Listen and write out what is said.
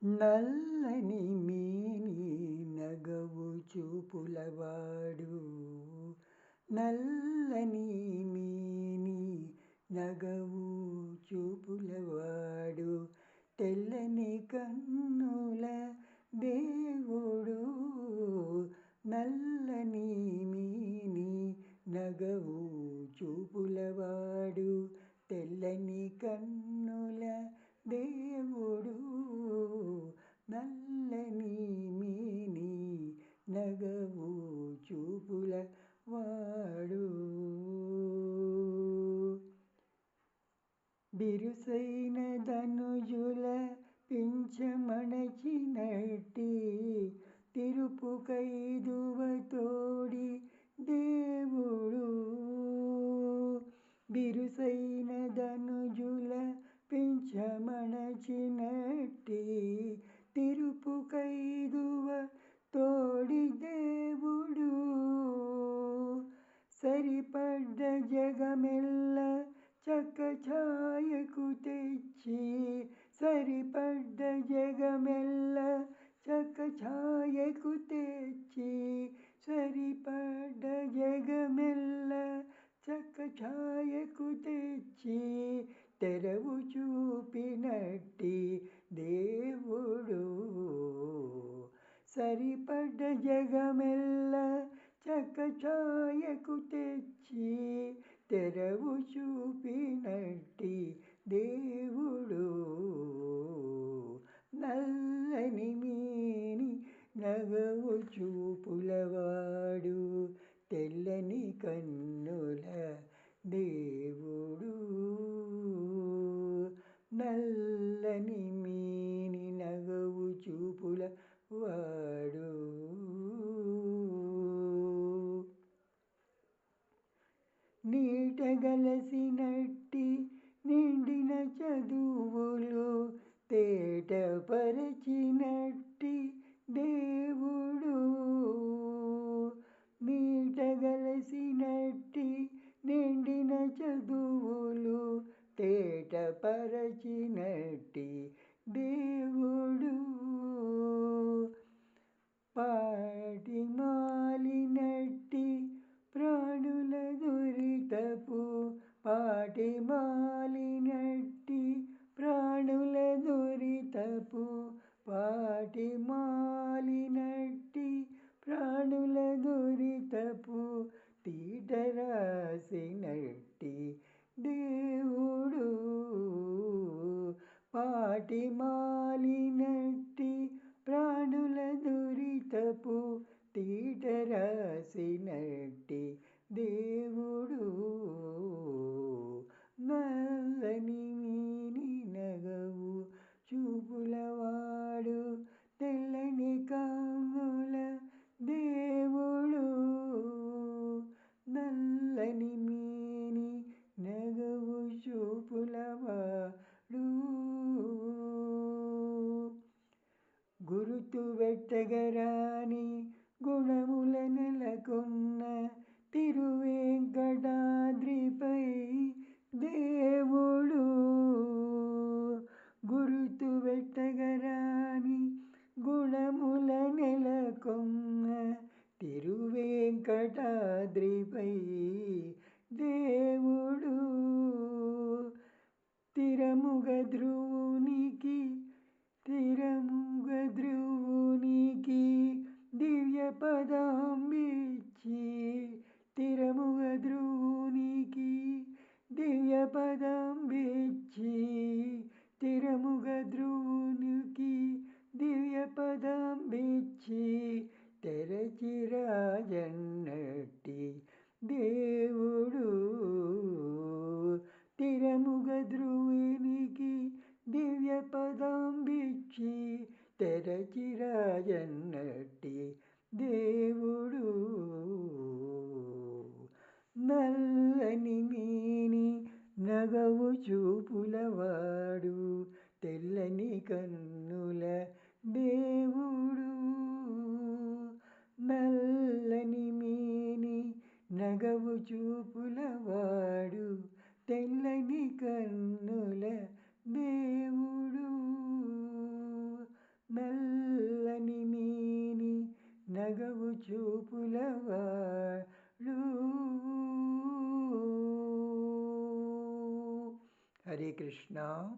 నల్లని మేని నగవు చూపులవాడు, నల్లని మేని నగవు చూపులవాడు, తెల్లని కన్నుల దేవుడు. నల్లని మేని నగవు చూపులవాడు, తెల్లని కన్నుల దేవుడు. నల్లని మేని నగవు చూపుల వాడు. బిరుసైన ధనుజుల పింఛమణచినట్టి, తిరుపు కైదువ తోడి దేవుడు. బిరుసైన ధనుజుల పింఛమణచినట్టి, తిరుపు కైదువ తోడి దేవుడు. సరిపడ్డ జగమెల్ల చక్క ఛాయకు తెచ్చి, సరిపడ్డ జగమెల్ల చక్క ఛాయకు తెచ్చి, సరిపడ్డ జగమెల్ల చక్క ఛాయకు తెచ్చి, తెరవు చూపినట్టి దేవుడు. సరిపడ్డ జగమెల్ల చక్క ఛాయకు తెచ్చి, తెరవు చూపినట్టి దేవుడు. నల్లని మేని నగవు చూపులవాడు, తెల్లని కన్నుల దేవుడు. నల్లని మేని నగవు చూపుల వాడు. నీటగలసినట్టి నిండిన చదువులు తేటపరచినట్టి దేవుడు. నీటగలసినట్టి నిండిన చదువులు తేటపరచినట్టి దేవుడు. పాటి మాలినట్టి ప్రాణుల దురితపు, పాటి మాలినట్టి ప్రాణుల దురితపు, పాటి మాలినట్టి ప్రాణుల దురితపు, తీటరాసినట్టి దేవుడు. పాటి మాలినట్టి ప్రాణుల దురితపు, తీటరాసినట్టి దేవుడు. నల్లని మేని నగవు చూపులవాడు, తెల్లని కన్నుల దేవుడు. నల్లని మేని నగవు చూపులవాడు. గురుతు వెట్టగరాని గుణముల నెలకొన్న తిరువేంకటాద్రిపై దేవుడు. గురుతు వెట్టగరాని గుణముల నెలకొన్న తిరువేంకటాద్రిపై దేవుడు. తిరముగ ధ్రువునికి, తిరముగ ధ్రువునికి దివ్య పదంబిచ్చి, తిరముగ ధ్రువునికి దివ్య పదంబిచ్చి, తిరముగ ధ్రువునికి దివ్య పదంబిచ్చి, తెరచిరాజన్నట్టి దేవుడు. తిరముగ ధ్రువునికి దివ్య పదంబిచ్చి, తెరచిరాజన్నట్టి దేవుడు. నల్లని మేని నగవు చూపులవాడు, తెల్లని కన్నుల దేవుడు. నల్లని మేని నగవు చూపులవాడు, తెల్లని కన్నుల దేవుడు. నగవు చూపులవాడు. హరే కృష్ణ.